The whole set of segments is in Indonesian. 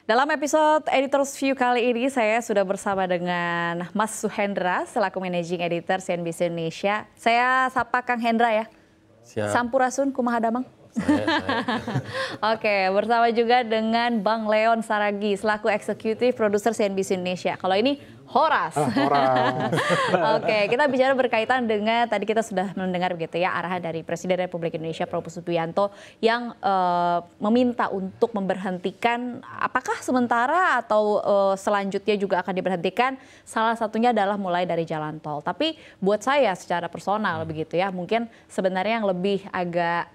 Dalam episode Editor's View kali ini saya sudah bersama dengan Mas Suhendra selaku Managing Editor CNBC Indonesia. Saya sapa Kang Hendra ya. Siap. Sampurasun kumaha damang. Saya. Oke, bersama juga dengan Bang Leon Saragi selaku Eksekutif Produser CNBC Indonesia. Kalau ini Horas. Oke, kita bicara berkaitan dengan tadi kita sudah mendengar begitu ya arahan dari Presiden Republik Indonesia Prabowo Subianto yang meminta untuk memberhentikan apakah sementara atau selanjutnya juga akan diberhentikan. Salah satunya adalah mulai dari jalan tol. Tapi buat saya secara personal begitu ya, mungkin sebenarnya yang lebih agak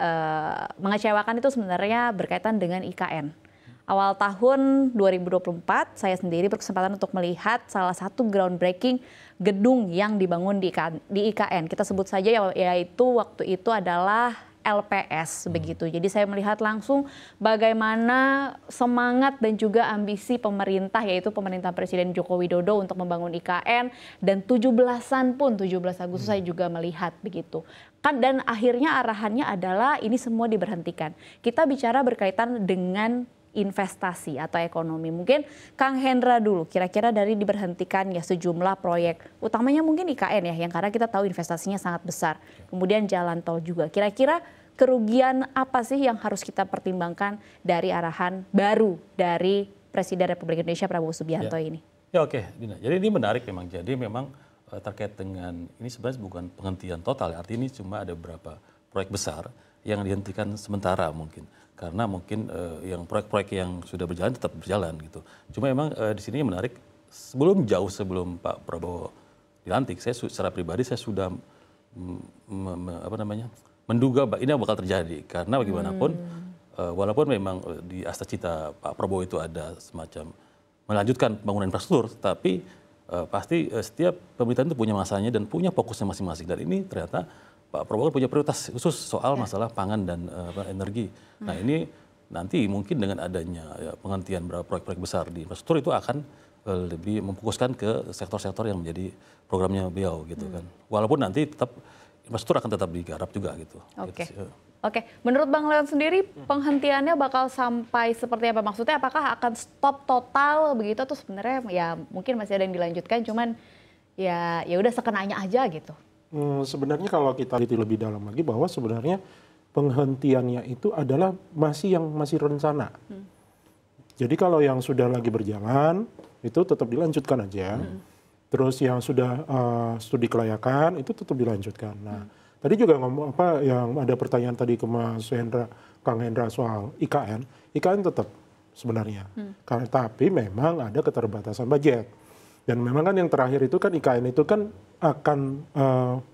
mengecewakan itu sebenarnya berkaitan dengan IKN. Awal tahun 2024 saya sendiri berkesempatan untuk melihat salah satu groundbreaking gedung yang dibangun di IKN. Kita sebut saja yaitu waktu itu adalah LPS begitu. Jadi saya melihat langsung bagaimana semangat dan juga ambisi pemerintah yaitu pemerintah Presiden Joko Widodo untuk membangun IKN dan 17 Agustus saya juga melihat begitu. Dan akhirnya arahannya adalah ini semua diberhentikan. Kita bicara berkaitan dengan investasi atau ekonomi. Mungkin Kang Hendra dulu, kira-kira dari diberhentikan ya sejumlah proyek, utamanya mungkin IKN ya, yang karena kita tahu investasinya sangat besar. Kemudian jalan tol juga. Kira-kira kerugian apa sih yang harus kita pertimbangkan dari arahan baru dari Presiden Republik Indonesia Prabowo Subianto ini? Ya oke, Dina. Jadi ini menarik memang. Jadi memang terkait dengan ini sebenarnya bukan penghentian total. Artinya ini cuma ada beberapa proyek besar yang dihentikan sementara mungkin. Karena mungkin yang proyek-proyek yang sudah berjalan tetap berjalan gitu. Cuma memang di sini menarik jauh sebelum Pak Prabowo dilantik, saya secara pribadi saya sudah menduga ini bakal terjadi karena bagaimanapun walaupun memang di Asta Cita Pak Prabowo itu ada semacam melanjutkan pembangunan infrastruktur, tapi pasti setiap pemerintahan itu punya masanya dan punya fokusnya masing-masing. Dan ini ternyata Pak Prabowo punya prioritas khusus soal masalah pangan dan energi. Nah ini nanti mungkin dengan adanya penghentian beberapa proyek-proyek besar di infrastruktur itu akan lebih memfokuskan ke sektor-sektor yang menjadi programnya beliau gitu kan. Walaupun nanti tetap infrastruktur akan tetap digarap juga gitu. Oke. Menurut Bang Leon sendiri penghentiannya bakal sampai seperti apa? Maksudnya apakah akan stop total begitu atau sebenarnya ya mungkin masih ada yang dilanjutkan cuman ya udah sekenanya aja gitu. Sebenarnya kalau kita lihat lebih dalam lagi bahwa sebenarnya penghentiannya itu adalah masih rencana. Jadi kalau yang sudah lagi berjalan itu tetap dilanjutkan aja. Terus yang sudah studi kelayakan itu tetap dilanjutkan. Nah, tadi juga ngomong yang ada pertanyaan tadi ke Mas Hendra, Kang Hendra soal IKN. IKN tetap sebenarnya. Tapi memang ada keterbatasan budget. Dan memang kan yang terakhir itu kan IKN itu kan akan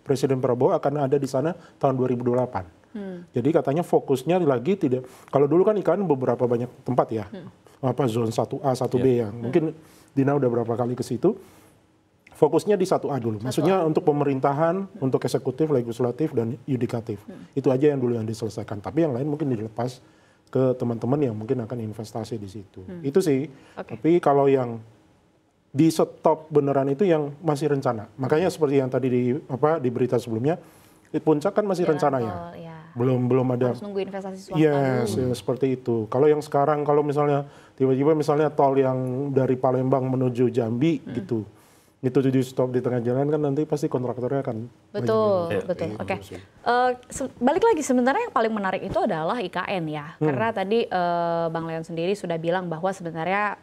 Presiden Prabowo akan ada di sana tahun 2028. Jadi katanya fokusnya lagi tidak, kalau dulu kan IKN beberapa banyak tempat ya, zone 1A, 1B yang mungkin Dina udah berapa kali ke situ. Fokusnya di 1A dulu, maksudnya untuk pemerintahan, untuk eksekutif, legislatif, dan yudikatif. Itu aja yang dulu yang diselesaikan, tapi yang lain mungkin dilepas ke teman-teman yang mungkin akan investasi di situ. Itu sih, tapi kalau yang di stop beneran itu yang masih rencana. Makanya seperti yang tadi di berita sebelumnya, puncak kan masih rencana ya. Belum ada. Harus nunggu investasi swasta. Yes, seperti itu. Kalau yang sekarang kalau misalnya tiba-tiba misalnya tol yang dari Palembang menuju Jambi gitu. Itu di stop di tengah jalan kan nanti pasti kontraktornya akan. Betul. Oke. Balik lagi sebenarnya yang paling menarik itu adalah IKN ya. Karena tadi Bang Leon sendiri sudah bilang bahwa sebenarnya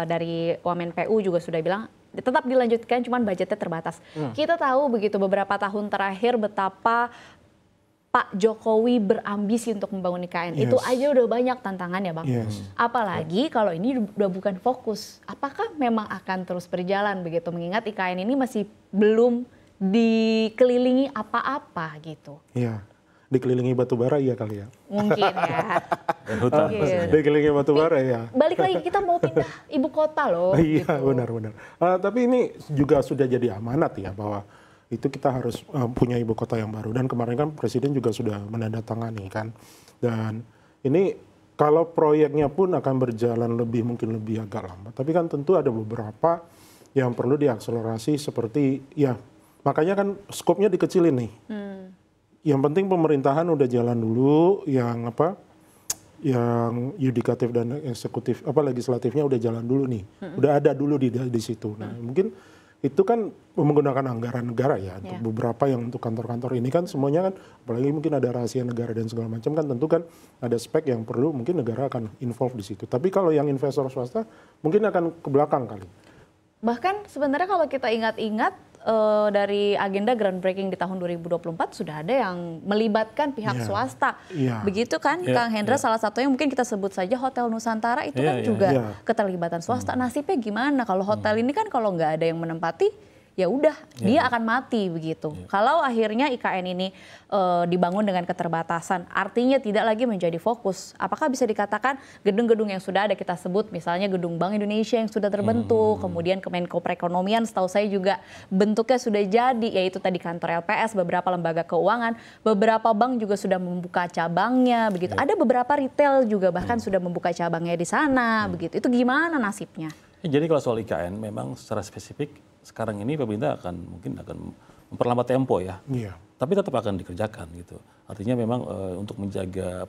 dari Wamen PU juga sudah bilang tetap dilanjutkan, cuman budgetnya terbatas. Kita tahu begitu beberapa tahun terakhir betapa Pak Jokowi berambisi untuk membangun IKN. Itu aja udah banyak tantangan ya Bang. Apalagi kalau ini udah bukan fokus. Apakah memang akan terus berjalan begitu? Mengingat IKN ini masih belum dikelilingi apa-apa gitu. Iya. Dikelilingi batu bara iya kali ya. Mungkin ya. Dan hutan. Dikelilingi batu bara ya. Balik lagi kita mau pindah ibu kota loh. Iya gitu. benar. Tapi ini juga sudah jadi amanat ya bahwa itu kita harus punya ibu kota yang baru. Dan kemarin kan Presiden juga sudah menandatangani kan. Dan ini kalau proyeknya pun akan berjalan mungkin lebih agak lambat. Tapi kan tentu ada beberapa yang perlu diakselerasi seperti ya makanya kan skopnya dikecilin nih. Yang penting pemerintahan udah jalan dulu, yang yudikatif dan eksekutif legislatifnya udah jalan dulu nih, udah ada dulu di situ. Nah mungkin itu kan menggunakan anggaran negara ya untuk beberapa yang untuk kantor-kantor ini kan semuanya kan, apalagi mungkin ada rahasia negara dan segala macam kan, tentu kan ada spek yang perlu mungkin negara akan involve di situ. Tapi kalau yang investor swasta mungkin akan ke belakang kali. Bahkan sebenarnya kalau kita ingat-ingat dari agenda groundbreaking di tahun 2024 sudah ada yang melibatkan pihak swasta. Begitu kan Kang Hendra, salah satunya mungkin kita sebut saja Hotel Nusantara itu kan juga keterlibatan swasta. Nasibnya gimana kalau hotel ini kan kalau nggak ada yang menempati, ya udah dia akan mati begitu. Kalau akhirnya IKN ini dibangun dengan keterbatasan, artinya tidak lagi menjadi fokus. Apakah bisa dikatakan gedung-gedung yang sudah ada kita sebut, misalnya gedung Bank Indonesia yang sudah terbentuk, kemudian Kemenko Perekonomian setahu saya juga bentuknya sudah jadi, yaitu tadi kantor LPS, beberapa lembaga keuangan, beberapa bank juga sudah membuka cabangnya begitu. Ada beberapa retail juga bahkan sudah membuka cabangnya di sana begitu. Itu gimana nasibnya? Jadi kalau soal IKN memang secara spesifik sekarang ini pemerintah mungkin akan memperlambat tempo ya. Tapi tetap akan dikerjakan gitu. Artinya memang untuk menjaga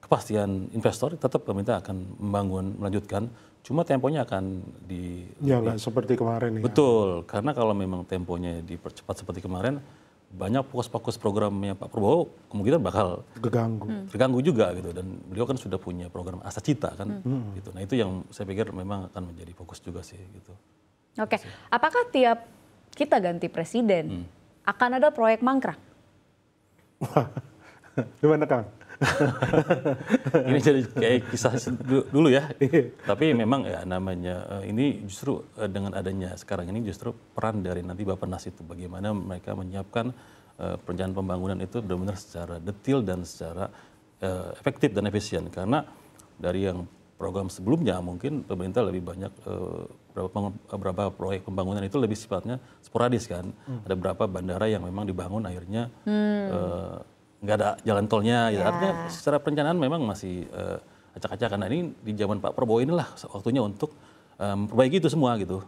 kepastian investor tetap pemerintah akan melanjutkan. Cuma temponya akan nggak seperti kemarin ya. Betul, karena kalau memang temponya dipercepat seperti kemarin, banyak fokus-fokus programnya Pak Prabowo kemungkinan bakal terganggu juga gitu. Dan beliau kan sudah punya program Asa Cita kan gitu. Nah itu yang saya pikir memang akan menjadi fokus juga sih gitu. Oke, apakah tiap kita ganti presiden akan ada proyek mangkrak? Gimana Kang? Ini jadi kayak kisah dulu ya. Tapi memang ya namanya ini justru dengan adanya sekarang ini justru peran dari nanti Bappenas itu bagaimana mereka menyiapkan perencanaan pembangunan itu benar-benar secara detail dan secara efektif dan efisien. Karena dari yang program sebelumnya mungkin pemerintah lebih banyak beberapa proyek pembangunan itu lebih sifatnya sporadis kan. Ada beberapa bandara yang memang dibangun akhirnya nggak ada jalan tolnya. Ya. Artinya secara perencanaan memang masih acak-acakan. Nah ini di zaman Pak Prabowo inilah waktunya untuk memperbaiki itu semua gitu.